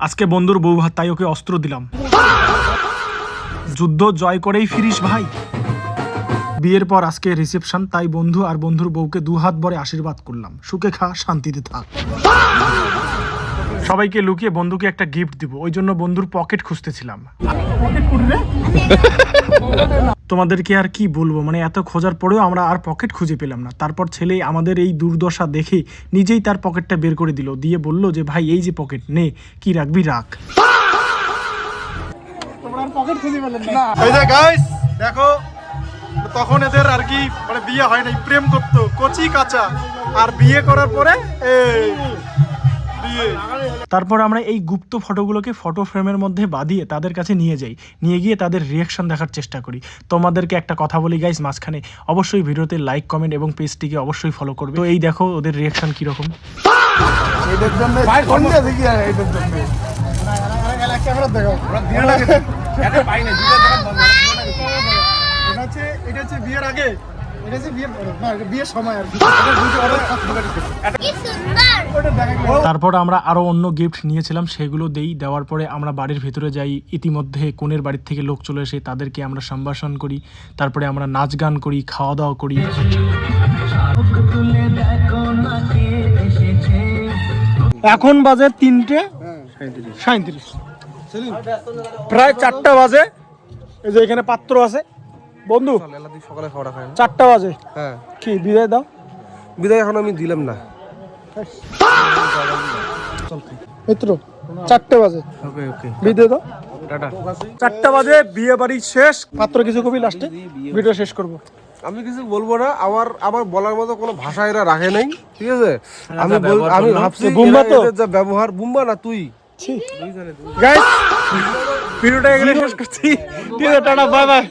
আজকে বন্ধুর বউ ভাত, তাই ওকে অস্ত্র দিলাম। যুদ্ধ জয় করেই ফিরিস ভাই। বিয়ের পর আজকে রিসেপশন, তাই বন্ধু আর বন্ধুর বউকে দু হাত ভরে আশীর্বাদ করলাম, সুখে খা শান্তিতে থাক। সবাইকে লুকিয়ে বন্ধুকে একটা গিফট দিব, ওই জন্য বন্ধুর পকেট খুঁজতেছিলাম। তোমাদেরকে আর কি বলবো, মানে এত খোঁজার পরেও আমরা আর পকেট খুঁজে পেলাম না। তারপর ছেলে আমাদের এই দুর্দশা দেখে নিজেই তার পকেটটা বের করে দিল, দিয়ে বলল যে ভাই এই যে পকেট, নে কি রাখবি রাখ। এই যে গাইস দেখো, তখন এদের আর কি মানে বিয়ে হয় নাই, প্রেম করতো কচি কাঁচা, আর বিয়ে করার পরে এই বিয়ে। তারপর আমরা এই গুপ্ত ফটোগুলোকে ফটো ফ্রেমের মধ্যে বাঁধিয়ে তাদের কাছে নিয়ে যাই, নিয়ে গিয়ে তাদের রিয়াকশন দেখার চেষ্টা করি। তোমাদেরকে একটা কথা বলি গাইস মাঝখানে, অবশ্যই ভিডিওতে লাইক কমেন্ট এবং পেজটিকে অবশ্যই ফলো করবে। তো এই দেখো ওদের রিয়াকশন কিরকম। এদের জন্য ভাই কোন দিকে কি আর এদের জন্য এলা ক্যামেরা দেখাও, আমরা দিনাটা এটা পাই না, দুটো জায়গা বন্ধ, এটা হচ্ছে বিয়ের আগে, এটা হচ্ছে বিয়ের পরে, না এটা বিয়ের সময় আর কি। এটা দুটো অর্ডার কি সুন্দর ওটা দেখা। তারপর আমরা আরো অন্য গিফট নিয়েছিলাম, সেগুলো দেওয়ার পরে আমরা বাড়ির ভেতরে যাই। ইতিমধ্যে কোণের বাড়ির থেকে লোক চলে এসে তাদেরকে আমরা সম্ভাষণ করি, তারপরে আমরা নাচ গান করি, খাওয়া দাওয়া করি। এখন বাজে 3:37, প্রায় 4টা বাজে। এই যে এখানে পাত্র আছে বন্ধু, সকালে খাওয়া খায় না। 4টা বাজে। হ্যাঁ, কি বিদায় দাও? বিদায় এখন আমি দিলাম না। মিত্র 4টা বাজে, ওকে ওকে, বিদায় দাও। টাটা। 4টা বাজে, বিয়ে বাড়ি শেষ। পাত্র কিছু কবি লাস্টে, ভিডিও শেষ করব। আমি কিছু বলবো না, আমার বলার মতো কোনো ভাষা এরা রাখে নাই, ঠিক আছে? আমি ভাবছি বুম্বা তো এদের যা ব্যবহার, বুম্বা না তুই। গাইস ভিডিওটা এখানে শেষ করছি। ঠিক আছে, টাটা, বাই বাই।